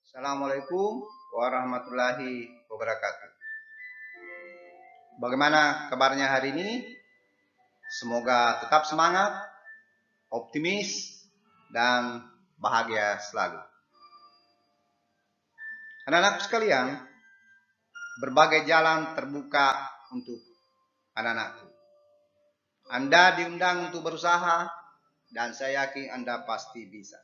Assalamualaikum warahmatullahi wabarakatuh. Bagaimana kabarnya hari ini? Semoga tetap semangat, optimis, dan bahagia selalu. Anak-anak sekalian, berbagai jalan terbuka untuk anak-anakku. Anda diundang untuk berusaha, dan saya yakin Anda pasti bisa.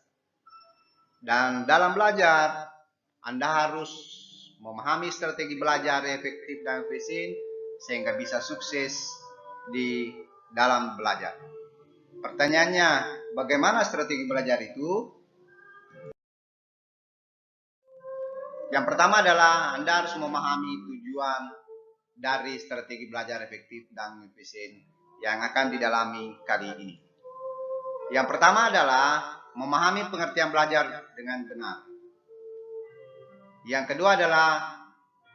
Dan dalam belajar, Anda harus memahami strategi belajar efektif dan efisien sehingga bisa sukses di dalam belajar. Pertanyaannya, bagaimana strategi belajar itu? Yang pertama adalah Anda harus memahami tujuan dari strategi belajar efektif dan efisien yang akan didalami kali ini. Yang pertama adalah memahami pengertian belajar dengan benar. Yang kedua adalah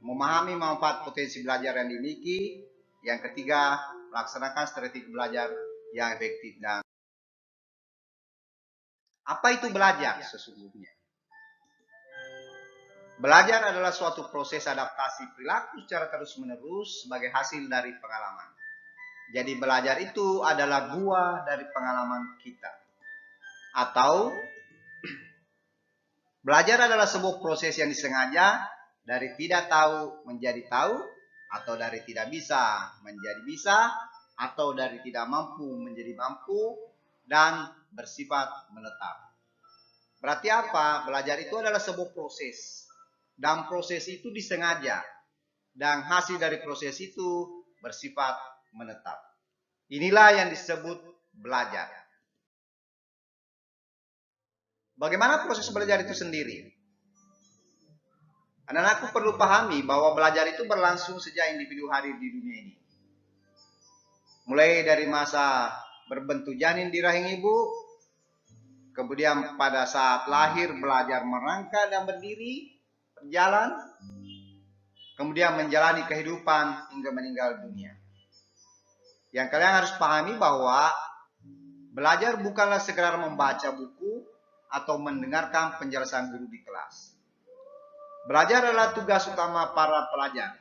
memahami manfaat potensi belajar yang dimiliki. Yang ketiga, melaksanakan strategi belajar yang efektif. Dan apa itu belajar sesungguhnya? Belajar adalah suatu proses adaptasi perilaku secara terus-menerus sebagai hasil dari pengalaman. Jadi belajar itu adalah buah dari pengalaman kita. Atau belajar adalah sebuah proses yang disengaja dari tidak tahu menjadi tahu, atau dari tidak bisa menjadi bisa, atau dari tidak mampu menjadi mampu, dan bersifat menetap. Berarti apa? Belajar itu adalah sebuah proses. Dan proses itu disengaja. Dan hasil dari proses itu bersifat menetap. Inilah yang disebut belajar. Bagaimana proses belajar itu sendiri? Anak-anakku perlu pahami bahwa belajar itu berlangsung sejak individu hadir di dunia ini. Mulai dari masa berbentuk janin di rahim ibu, kemudian pada saat lahir belajar merangkak dan berdiri, berjalan, kemudian menjalani kehidupan hingga meninggal dunia. Yang kalian harus pahami bahwa belajar bukanlah sekedar membaca buku atau mendengarkan penjelasan guru di kelas. Belajar adalah tugas utama para pelajar.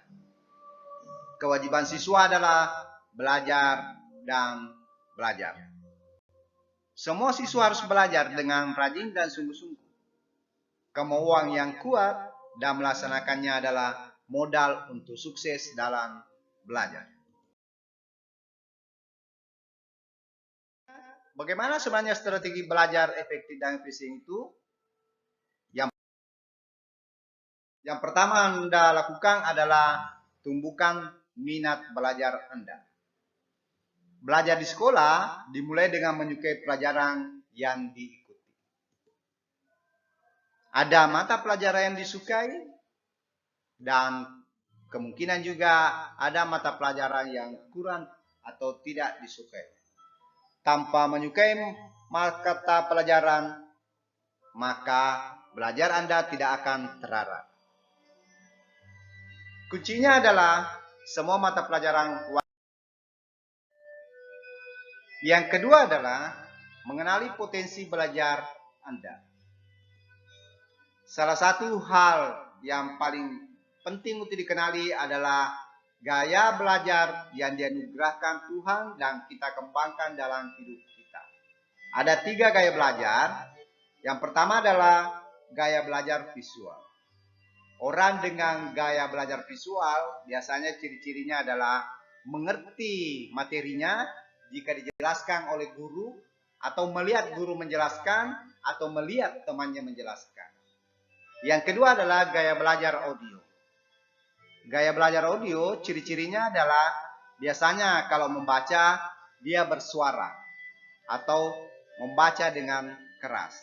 Kewajiban siswa adalah belajar dan belajar. Semua siswa harus belajar dengan rajin dan sungguh-sungguh. Kemauan yang kuat dan melaksanakannya adalah modal untuk sukses dalam belajar. Bagaimana sebenarnya strategi belajar efektif dan efisien itu? Yang pertama Anda lakukan adalah tumbuhkan minat belajar Anda. Belajar di sekolah dimulai dengan menyukai pelajaran yang diikuti. Ada mata pelajaran yang disukai dan kemungkinan juga ada mata pelajaran yang kurang atau tidak disukai. Tanpa menyukai mata pelajaran, maka belajar Anda tidak akan terarah. Kuncinya adalah semua mata pelajaran. Yang kedua adalah mengenali potensi belajar Anda. Salah satu hal yang paling penting untuk dikenali adalah gaya belajar yang dianugerahkan Tuhan dan kita kembangkan dalam hidup kita. Ada 3 gaya belajar. Yang pertama adalah gaya belajar visual. Orang dengan gaya belajar visual biasanya ciri-cirinya adalah mengerti materinya jika dijelaskan oleh guru, atau melihat guru menjelaskan, atau melihat temannya menjelaskan. Yang kedua adalah gaya belajar audio. Gaya belajar audio ciri-cirinya adalah biasanya kalau membaca dia bersuara atau membaca dengan keras.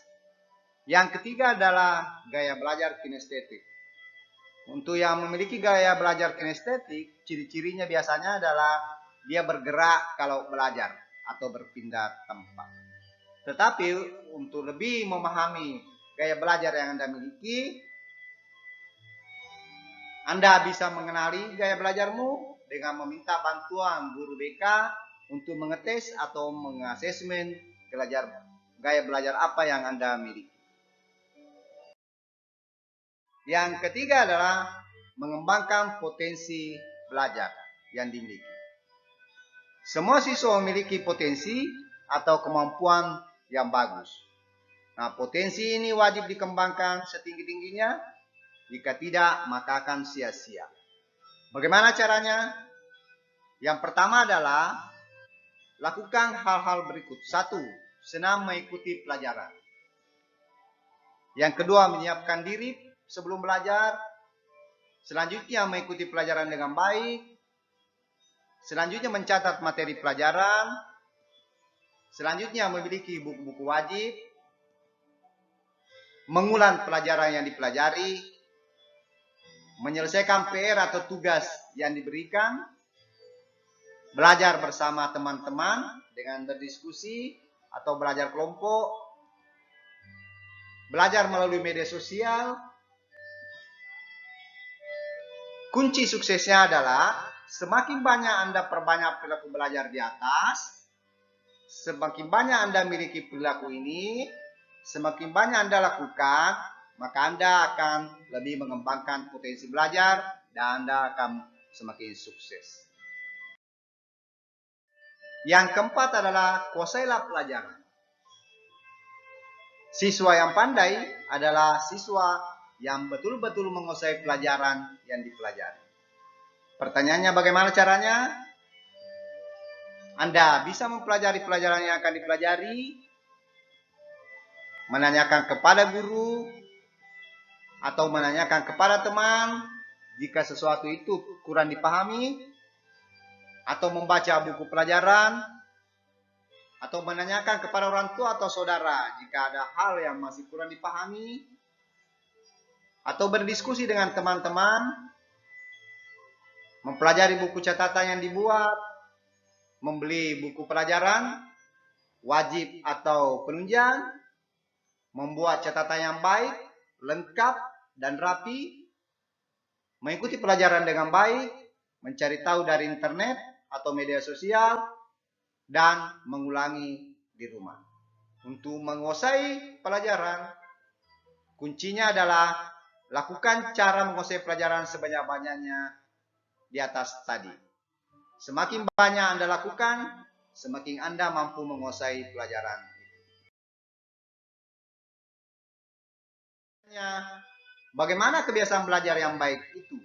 Yang ketiga adalah gaya belajar kinestetik. Untuk yang memiliki gaya belajar kinestetik, ciri-cirinya biasanya adalah dia bergerak kalau belajar atau berpindah tempat. Tetapi untuk lebih memahami gaya belajar yang Anda miliki, Anda bisa mengenali gaya belajarmu dengan meminta bantuan guru BK untuk mengetes atau mengasesmen gaya belajar apa yang Anda miliki. Yang ketiga adalah mengembangkan potensi belajar yang dimiliki. Semua siswa memiliki potensi atau kemampuan yang bagus. Nah, potensi ini wajib dikembangkan setinggi-tingginya. Jika tidak, maka akan sia-sia. Bagaimana caranya? Yang pertama adalah lakukan hal-hal berikut. 1. Senang mengikuti pelajaran. Yang kedua, menyiapkan diri sebelum belajar. Selanjutnya, mengikuti pelajaran dengan baik. Selanjutnya, mencatat materi pelajaran. Selanjutnya, memiliki buku-buku wajib. Mengulang pelajaran yang dipelajari. Menyelesaikan PR atau tugas yang diberikan. Belajar bersama teman-teman dengan berdiskusi atau belajar kelompok. Belajar melalui media sosial. Kunci suksesnya adalah semakin banyak Anda perbanyak perilaku belajar di atas, semakin banyak Anda miliki perilaku ini, semakin banyak Anda lakukan, maka Anda akan lebih mengembangkan potensi belajar dan Anda akan semakin sukses. Yang keempat adalah kuasailah pelajaran. Siswa yang pandai adalah siswa yang betul-betul menguasai pelajaran yang dipelajari. Pertanyaannya, bagaimana caranya? Anda bisa mempelajari pelajaran yang akan dipelajari, menanyakan kepada guru, atau menanyakan kepada teman jika sesuatu itu kurang dipahami, atau membaca buku pelajaran, atau menanyakan kepada orang tua atau saudara jika ada hal yang masih kurang dipahami, atau berdiskusi dengan teman-teman, mempelajari buku catatan yang dibuat, membeli buku pelajaran wajib atau penunjang, membuat catatan yang baik, lengkap, dan rapi, mengikuti pelajaran dengan baik, mencari tahu dari internet atau media sosial, dan mengulangi di rumah. Untuk menguasai pelajaran, kuncinya adalah lakukan cara menguasai pelajaran sebanyak-banyaknya di atas tadi. Semakin banyak Anda lakukan, semakin Anda mampu menguasai pelajaran. Bagaimana kebiasaan belajar yang baik itu?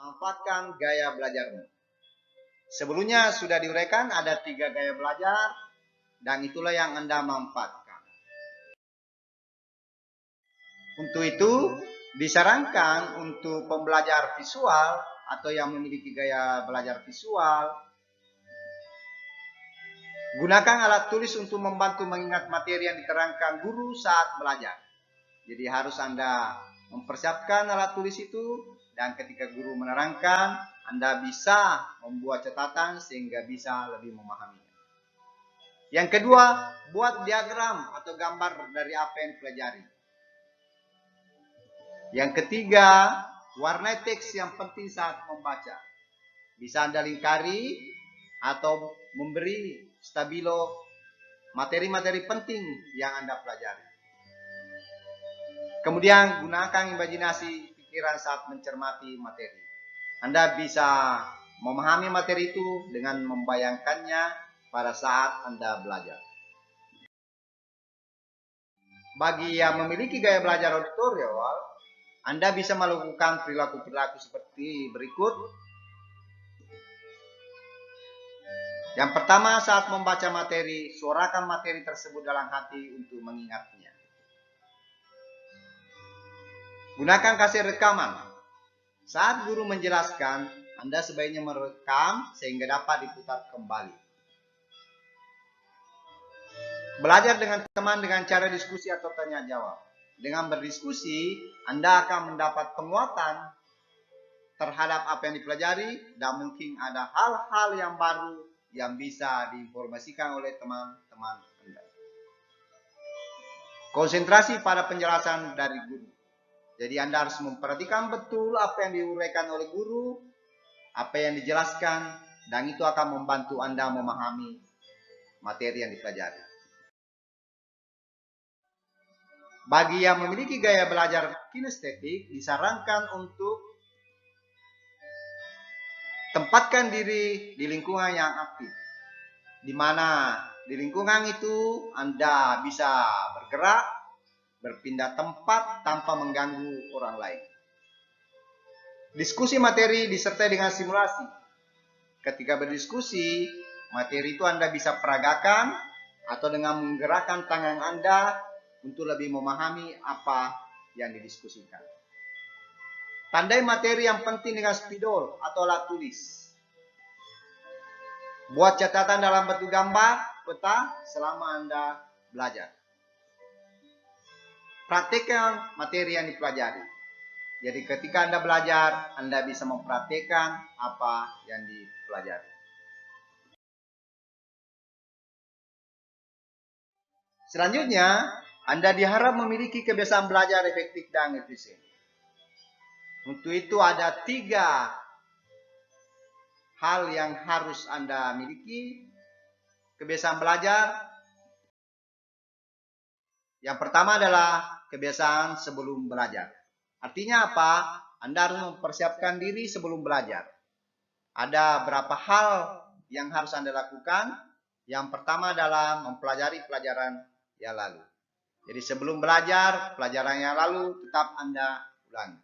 Manfaatkan gaya belajarmu. Sebelumnya sudah diuraikan ada 3 gaya belajar, dan itulah yang Anda manfaatkan. Untuk itu, disarankan untuk pembelajar visual atau yang memiliki gaya belajar visual, gunakan alat tulis untuk membantu mengingat materi yang diterangkan guru saat belajar. Jadi harus Anda mempersiapkan alat tulis itu, dan ketika guru menerangkan, Anda bisa membuat catatan sehingga bisa lebih memahaminya. Yang kedua, buat diagram atau gambar dari apa yang dipelajari. Yang ketiga, warnai teks yang penting saat membaca. Bisa Anda lingkari atau memberi stabilo materi-materi penting yang Anda pelajari. Kemudian gunakan imajinasi pikiran saat mencermati materi. Anda bisa memahami materi itu dengan membayangkannya pada saat Anda belajar. Bagi yang memiliki gaya belajar auditorial, Anda bisa melakukan perilaku-perilaku seperti berikut. Yang pertama, saat membaca materi, suarakan materi tersebut dalam hati untuk mengingatnya. Gunakan kaset rekaman. Saat guru menjelaskan, Anda sebaiknya merekam sehingga dapat diputar kembali. Belajar dengan teman dengan cara diskusi atau tanya jawab. Dengan berdiskusi, Anda akan mendapat penguatan terhadap apa yang dipelajari, dan mungkin ada hal-hal yang baru yang bisa diinformasikan oleh teman-teman Anda. Konsentrasi pada penjelasan dari guru. Jadi Anda harus memperhatikan betul apa yang diuraikan oleh guru, apa yang dijelaskan, dan itu akan membantu Anda memahami materi yang dipelajari. Bagi yang memiliki gaya belajar kinestetik, disarankan untuk tempatkan diri di lingkungan yang aktif, di mana di lingkungan itu Anda bisa bergerak, berpindah tempat tanpa mengganggu orang lain. Diskusi materi disertai dengan simulasi. Ketika berdiskusi, materi itu Anda bisa peragakan atau dengan menggerakkan tangan Anda untuk lebih memahami apa yang didiskusikan. Tandai materi yang penting dengan spidol atau alat tulis. Buat catatan dalam bentuk gambar, peta selama Anda belajar. Praktekkan materi yang dipelajari. Jadi ketika Anda belajar, Anda bisa mempraktekkan apa yang dipelajari. Selanjutnya, Anda diharap memiliki kebiasaan belajar efektif dan efisien. Untuk itu ada 3 hal yang harus Anda miliki. Kebiasaan belajar. Yang pertama adalah kebiasaan sebelum belajar. Artinya apa? Anda harus mempersiapkan diri sebelum belajar. Ada berapa hal yang harus Anda lakukan. Yang pertama adalah mempelajari pelajaran yang lalu. Jadi sebelum belajar, pelajaran yang lalu tetap Anda ulangi.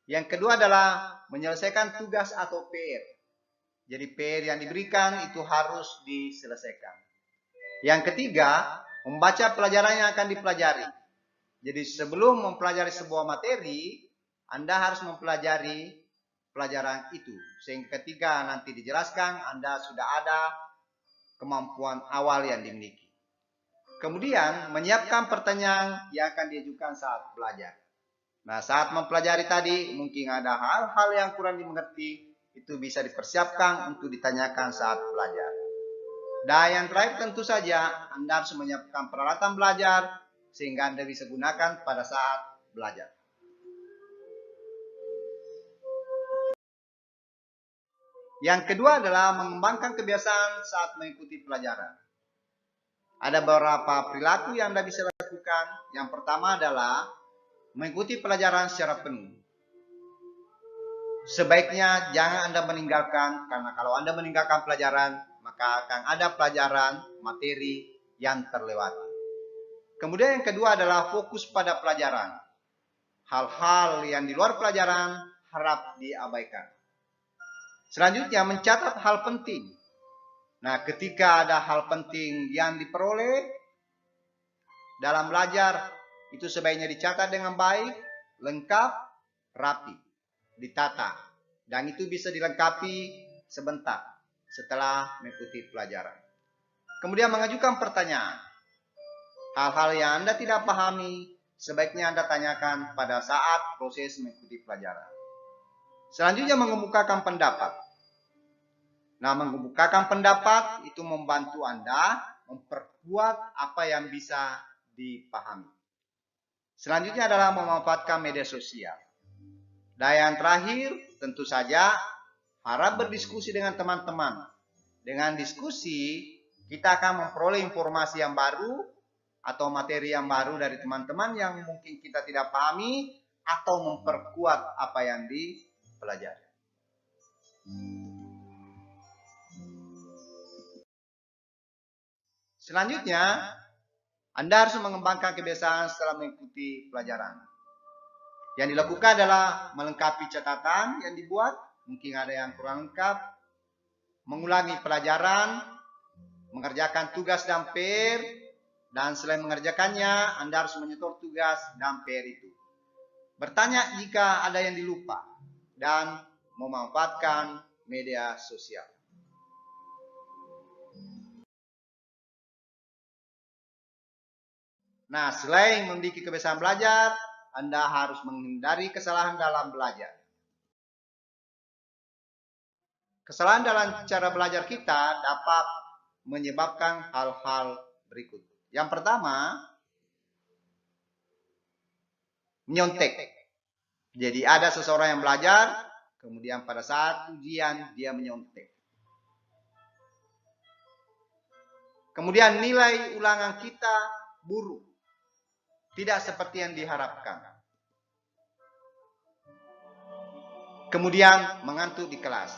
Yang kedua adalah menyelesaikan tugas atau PR. Jadi PR yang diberikan itu harus diselesaikan. Yang ketiga, membaca pelajaran yang akan dipelajari. Jadi sebelum mempelajari sebuah materi, Anda harus mempelajari pelajaran itu. Sehingga ketika nanti dijelaskan, Anda sudah ada kemampuan awal yang dimiliki. Kemudian, menyiapkan pertanyaan yang akan diajukan saat belajar. Nah, saat mempelajari tadi, mungkin ada hal-hal yang kurang dimengerti, itu bisa dipersiapkan untuk ditanyakan saat belajar. Dan yang terakhir tentu saja, Anda harus menyiapkan peralatan belajar, sehingga Anda bisa gunakan pada saat belajar. Yang kedua adalah mengembangkan kebiasaan saat mengikuti pelajaran. Ada beberapa perilaku yang Anda bisa lakukan. Yang pertama adalah mengikuti pelajaran secara penuh. Sebaiknya jangan Anda meninggalkan, karena kalau Anda meninggalkan pelajaran, maka akan ada pelajaran materi yang terlewati. Kemudian yang kedua adalah fokus pada pelajaran. Hal-hal yang di luar pelajaran harap diabaikan. Selanjutnya mencatat hal penting. Nah, ketika ada hal penting yang diperoleh dalam belajar, itu sebaiknya dicatat dengan baik, lengkap, rapi, ditata. Dan itu bisa dilengkapi sebentar setelah mengikuti pelajaran. Kemudian mengajukan pertanyaan. Hal-hal yang Anda tidak pahami, sebaiknya Anda tanyakan pada saat proses mengikuti pelajaran. Selanjutnya mengemukakan pendapat. Nah, mengemukakan pendapat itu membantu Anda memperkuat apa yang bisa dipahami. Selanjutnya adalah memanfaatkan media sosial. Dan yang terakhir, tentu saja harap berdiskusi dengan teman-teman. Dengan diskusi, kita akan memperoleh informasi yang baru atau materi yang baru dari teman-teman yang mungkin kita tidak pahami atau memperkuat apa yang dipelajari. Selanjutnya, Anda harus mengembangkan kebiasaan setelah mengikuti pelajaran. Yang dilakukan adalah melengkapi catatan yang dibuat, mungkin ada yang kurang lengkap, mengulangi pelajaran, mengerjakan tugas dan PR, dan selain mengerjakannya, Anda harus menyetor tugas dan PR itu. Bertanya jika ada yang dilupa, dan memanfaatkan media sosial. Nah, selain memiliki kebiasaan belajar, Anda harus menghindari kesalahan dalam belajar. Kesalahan dalam cara belajar kita dapat menyebabkan hal-hal berikut. Yang pertama, menyontek. Jadi ada seseorang yang belajar, kemudian pada saat ujian dia menyontek. Kemudian nilai ulangan kita buruk. tidak seperti yang diharapkan. Kemudian mengantuk di kelas.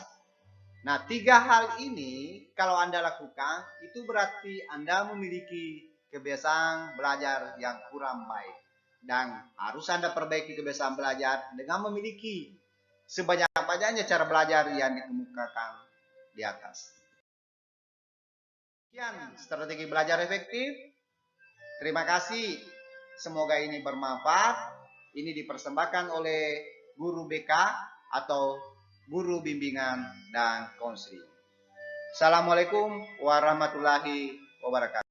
Nah, 3 hal ini kalau Anda lakukan, itu berarti Anda memiliki kebiasaan belajar yang kurang baik. Dan harus Anda perbaiki kebiasaan belajar dengan memiliki sebanyak-banyaknya cara belajar yang dikemukakan di atas. Sekian strategi belajar efektif. Terima kasih. Semoga ini bermanfaat. Ini dipersembahkan oleh guru BK atau guru bimbingan dan konseling. Assalamualaikum warahmatullahi wabarakatuh.